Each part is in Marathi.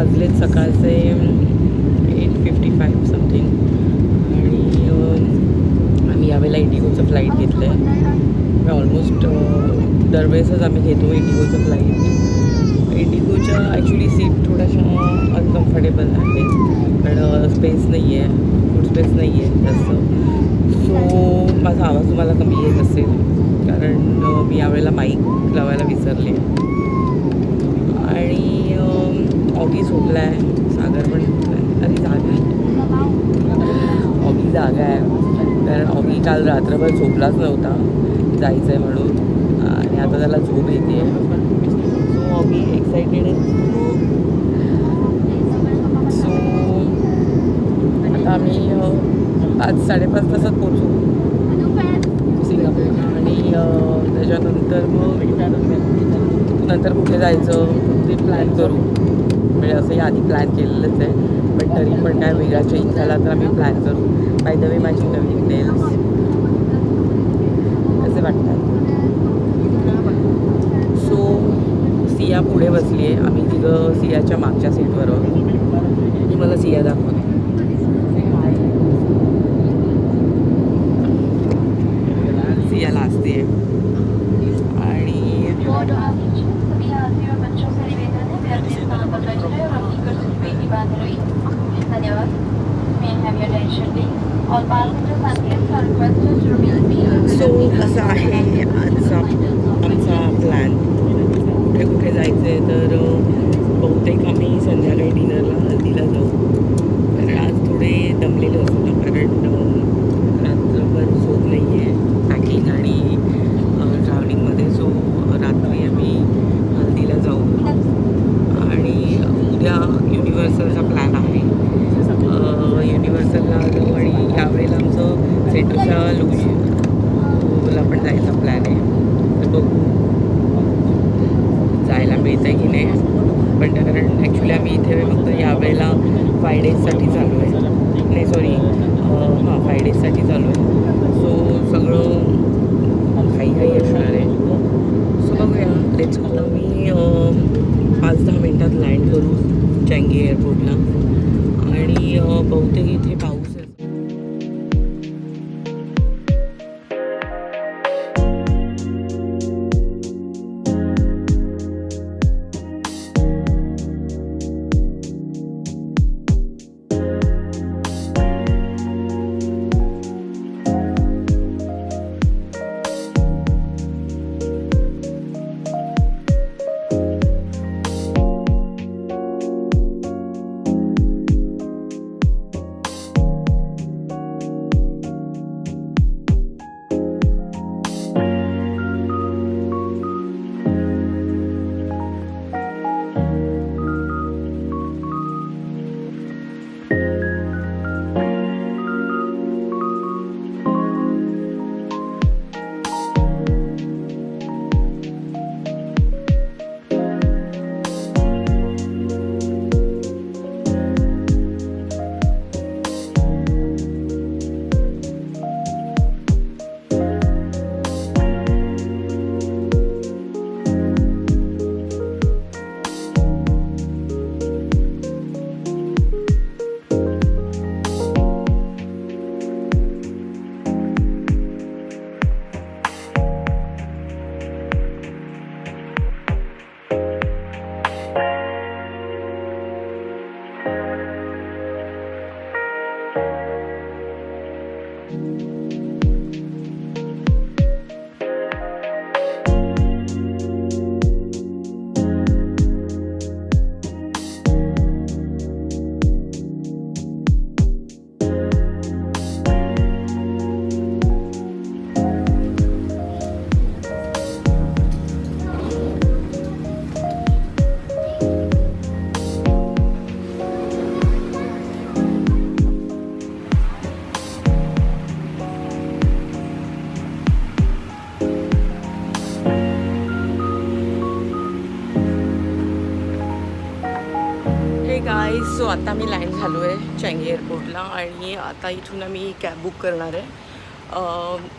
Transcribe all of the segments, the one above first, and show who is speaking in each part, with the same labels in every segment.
Speaker 1: वाजलेत सकाळचे 8:55 समथिंग आणि आम्ही यावेळेला इंडिगोचं फ्लाईट घेतलं आहे. ऑलमोस्ट दरवेळेसच आम्ही घेतो इंडिगोचं फ्लाईट. इंडिगोच्या ॲक्च्युली सीट थोड्याशा अनकम्फर्टेबल आहेत कारण स्पेस नाही आहे, फूड स्पेस नाही आहे जास्त. सो माझा आवाज तुम्हाला कमी येत असेल कारण मी यावेळेला माईक लावायला विसरले. आणि ऑगी झोपला आहे, सागर पण अरे जागा आहे, ऑगी जागा आहे कारण ऑगी काल रात्रभर झोपलाच नव्हता जायचं आहे म्हणून आणि आता त्याला झोप येते. सो ऑगी एक्सायटेड आहे. सो आता आम्ही 5-5.5 तासात पोचू सिंगापूर आणि त्याच्यानंतर मग नंतर कुठे जायचं ते प्लॅन करू. म्हणजे असंही आधी प्लॅन केलेलंच आहे पण तरी पण काय वेगळा चेंज झाला तर आम्ही प्लॅन करू. बाय द वे माझी नवीन नेल्स कसे वाटतात. सो सिया पुढे बसली आहे, आम्ही तिघं सियाच्या मागच्या सीटवर आहोत. मी मला सिया दाखवते. सियाला असते आणि सो असं आहे आजचा आमचा प्लॅन. कुठे कुठे जायचं आहे तर बहुतेक आम्ही संध्याकाळी डिनरला हल्दीला जाऊ कारण आज थोडे दमलेले असू ना कारण रात्रभर झोप नाही आहे पॅकिंग आणि ट्रॅव्हलिंगमध्ये. सो रात्री आम्ही हल्दीला जाऊ आणि उद्या युनिव्हर्सलचा प्लॅन आहे. युनिव्हर्सलला जाऊ आणि यावेळेला आमचं सेंटोसा लूजला पण जायचा प्लॅन आहे. तर बघू जायला मिळतं आहे की नाही. पण कारण ॲक्च्युली आम्ही इथे फक्त यावेळेला 5 डेजसाठी चालू आहे. नाही सॉरी 5 डेजसाठी चालू आहे. सो सगळं घाई असणार आहे. सो बघूया लेट्स गो. आम्ही 5-10 मिनटात लँड करू चँगी एअरपोर्टला आणि बहुतेक इथे पाऊस आहे. गाईज सो आता मी लँड झालो आहे चँगी एअरपोर्टला आणि आता इथून आम्ही कॅब बुक करणार आहे.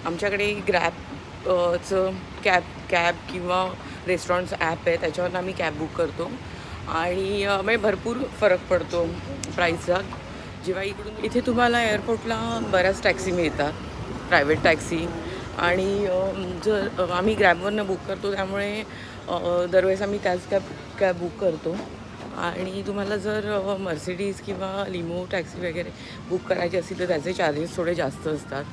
Speaker 1: आमच्याकडे ग्रॅबचं कॅब किंवा रेस्टॉरंटचं ॲप आहे, त्याच्यावर आम्ही कॅब बुक करतो आणि म्हणजे भरपूर फरक पडतो प्राईसचा. जेव्हा इथे तुम्हाला एअरपोर्टला बऱ्याच टॅक्सी मिळतात, प्रायव्हेट टॅक्सी. आणि जर आम्ही ग्रॅबवरनं बुक करतो त्यामुळे दरवेळेस आम्ही त्याच कॅब बुक करतो. आणि तुम्हाला जर मर्सिडीज किंवा लिमो टॅक्सी वगैरे बुक करायची असेल तर त्याचे चार्जेस थोडे जास्त असतात.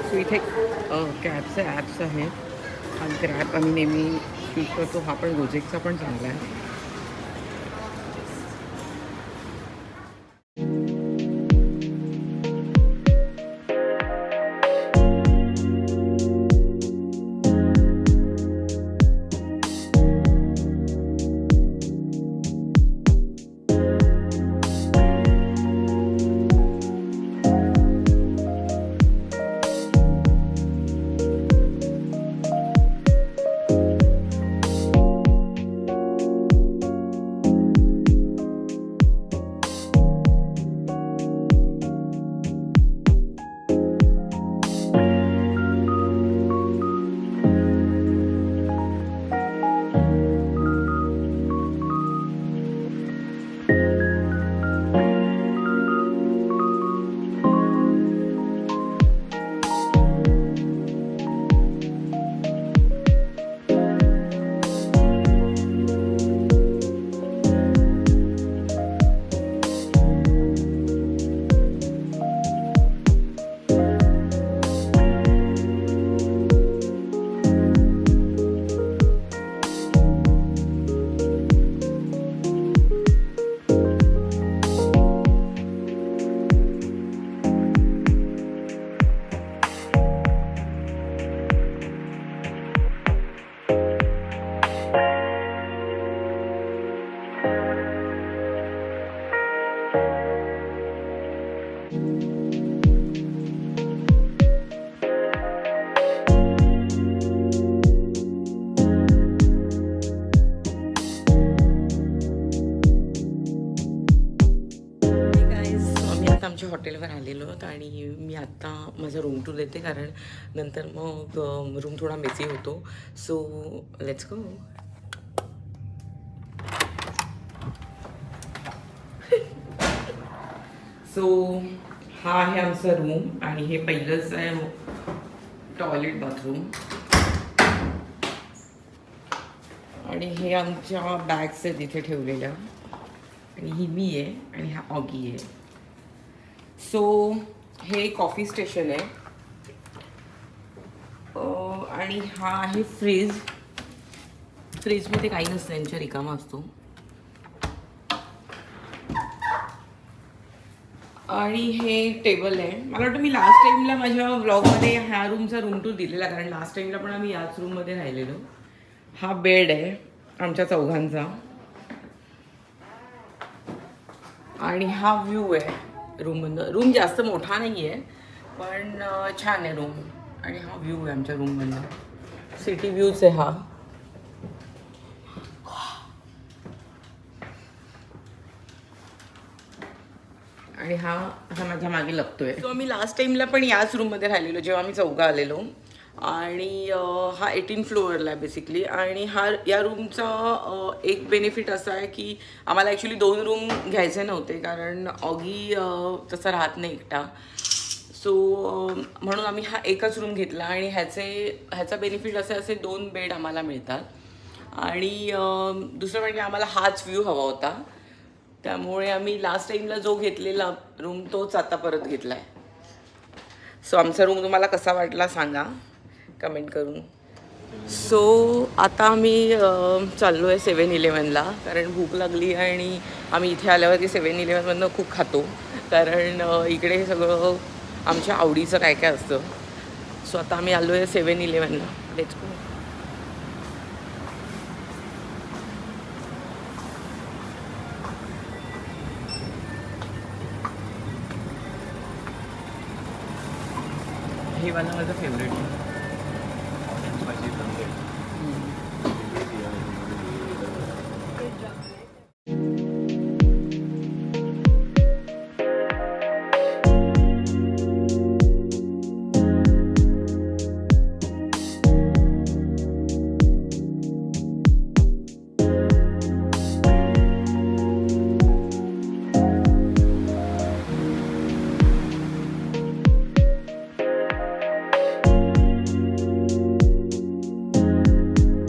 Speaker 1: सो इथे कॅबचे ॲप्स आहेत. हा ग्रॅब आम्ही नेहमी यूज करतो. हा पण गोजेकचा पण चांगला आहे. आमच्या हॉटेलवर आलेलो आहोत आणि मी आत्ता माझा रूम टूर देते, कारण नंतर मग रूम थोडा मेसी होतो. So let's go. सो हा आहे आमचा रूम आणि हे पहिलंच आहे टॉयलेट बाथरूम. आणि हे आमच्या बॅग्स आहेत इथे ठेवलेल्या. आणि ही मी आहे आणि हा ऑगी आहे. सो हे कॉफी स्टेशन आहे. आणि हा आहे फ्रीज. फ्रीजमध्ये काही नसतं, यांच्या रिकामा असतो. आणि हे टेबल आहे. मला वाटतं मी लास्ट टाईमला माझ्या व्लॉगमध्ये ह्या रूमचा रूम टूर दिलेला, कारण लास्ट टाईमला पण आम्ही याच रूममध्ये राहिलेलो. हा बेड आहे आमच्या चौघांचा. आणि हा व्ह्यू आहे रूममधनं. रूम जास्त मोठा नाही आहे पण छान आहे रूम. आणि हा व्ह्यू आहे आमच्या रूममधनं. सिटी व्ह्यूच आहे हा. आणि हा माझ्या मागे लागतोय. सो आम्ही लास्ट टाईमला पण याच रूममध्ये राहिलेलो जेव्हा आम्ही चौघा आलेलो. आणि हा 18 फ्लोअरला आहे बेसिकली. आणि या रूमचा एक बेनिफिट असा आहे की आम्हाला ॲक्च्युली 2 रूम घ्यायचे नव्हते, कारण ऑगी तसा राहत नाही एकटा. सो म्हणून आम्ही हा एकच रूम घेतला. आणि ह्याचा बेनिफिट असे 2 बेड आम्हाला मिळतात. आणि दुसरं म्हणजे आम्हाला हाच व्ह्यू हवा होता, त्यामुळे आम्ही लास्ट टाईमला जो घेतलेला रूम तोच आता परत घेतला आहे. सो आमचा रूम तुम्हाला कसा वाटला सांगा कमेंट करून. सो आता आम्ही चाललो आहे 7-Elevenला, कारण भूक लागली. आणि आम्ही इथे आल्यावरती 7-Elevenमधनं खूप खातो, कारण इकडे सगळं आमच्या आवडीचं काय काय असतं. सो आता आम्ही आलो आहे 7-Elevenला. Let's go. हे वाला माझं फेवरेट आहे.